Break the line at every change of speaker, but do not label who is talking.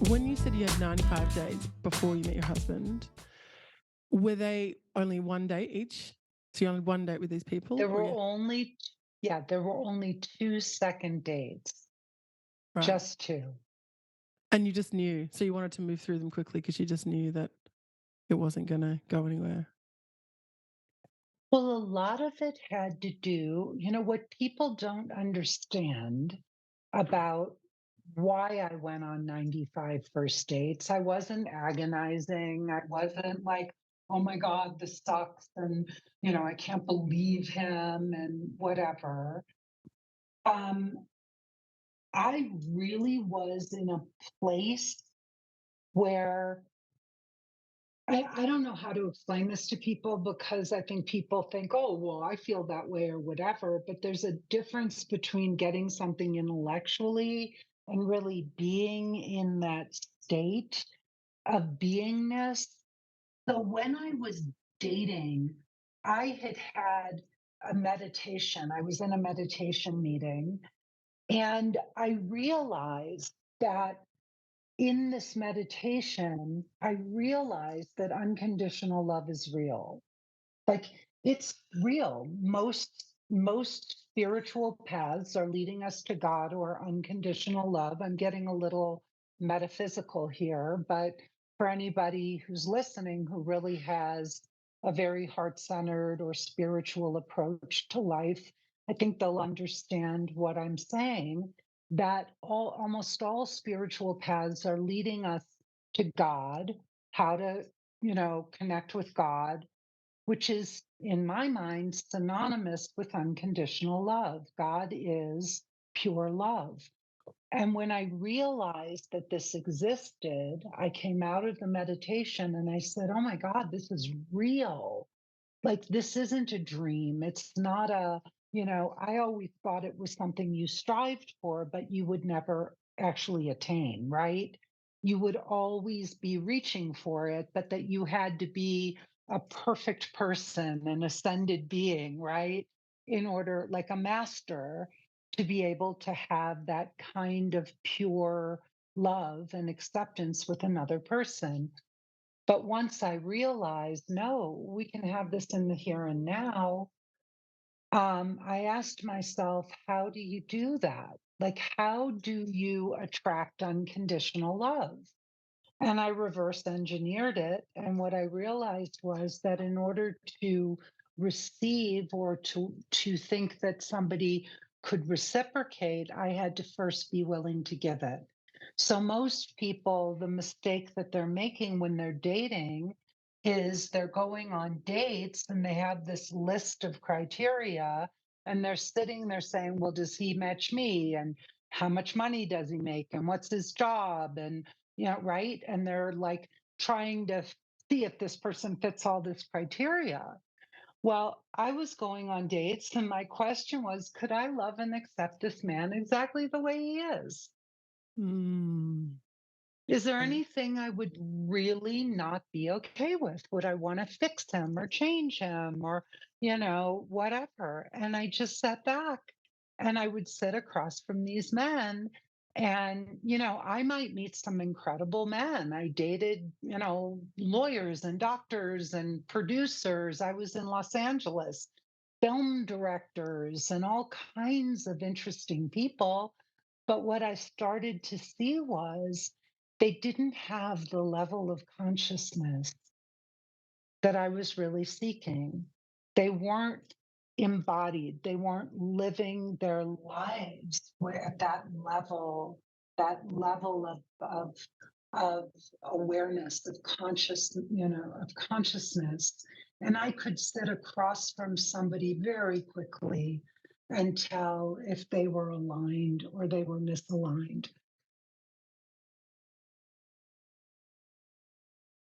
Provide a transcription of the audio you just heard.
When you said you had 95 days before you met your husband, were they only one date each? So you only one date with these people,
There
or
were
you
only yeah, there were only 2 second dates,
right?
just 2.
And you just knew, so you wanted to move through them quickly because you just knew that it wasn't going to go anywhere.
Well, a lot of it had to do what people don't understand about why I went on 95 first dates. I wasn't agonizing. I wasn't like, "Oh my god, this sucks," and, "I can't believe him," and whatever. Um, I really was in a place where I don't know how to explain this to people because I think people think, oh, well, I feel that way or whatever. But there's a difference between getting something intellectually and really being in that state of beingness. So when I was dating, I had had a meditation. I was in a meditation meeting and I realized that in this meditation, I realized that unconditional love is real. Like it's real. Most spiritual paths are leading us to God or unconditional love. I'm getting a little metaphysical here, but for anybody who's listening who really has a very heart-centered or spiritual approach to life, I think they'll understand what I'm saying, that almost all spiritual paths are leading us to God, how to, connect with God, which is, in my mind, synonymous with unconditional love. God is pure love. And when I realized that this existed, I came out of the meditation and I said, oh my God, this is real. Like, this isn't a dream. It's not I always thought it was something you strived for, but you would never actually attain, right? You would always be reaching for it, but that you had to be a perfect person, an ascended being, right? In order, like a master, to be able to have that kind of pure love and acceptance with another person. But once I realized, no, we can have this in the here and now, I asked myself, how do you do that? Like, how do you attract unconditional love? And I reverse engineered it. And what I realized was that in order to receive or to think that somebody could reciprocate, I had to first be willing to give it. So most people, the mistake that they're making when they're dating is they're going on dates and they have this list of criteria and they're sitting there saying, well, does he match me? And how much money does he make? And what's his job? And right? And they're like trying to see if this person fits all this criteria. Well, I was going on dates, and my question was, could I love and accept this man exactly the way he is?
Mm,
Is there
right.
anything I would really not be okay with? Would I want to fix him or change him or, whatever? And I just sat back and I would sit across from these men. And, I might meet some incredible men. I dated, lawyers and doctors and producers. I was in Los Angeles, film directors, and all kinds of interesting people. But what I started to see was they didn't have the level of consciousness that I was really seeking. They weren't embodied, they weren't living their lives at that level of awareness, of consciousness. And I could sit across from somebody very quickly and tell if they were aligned or they were misaligned.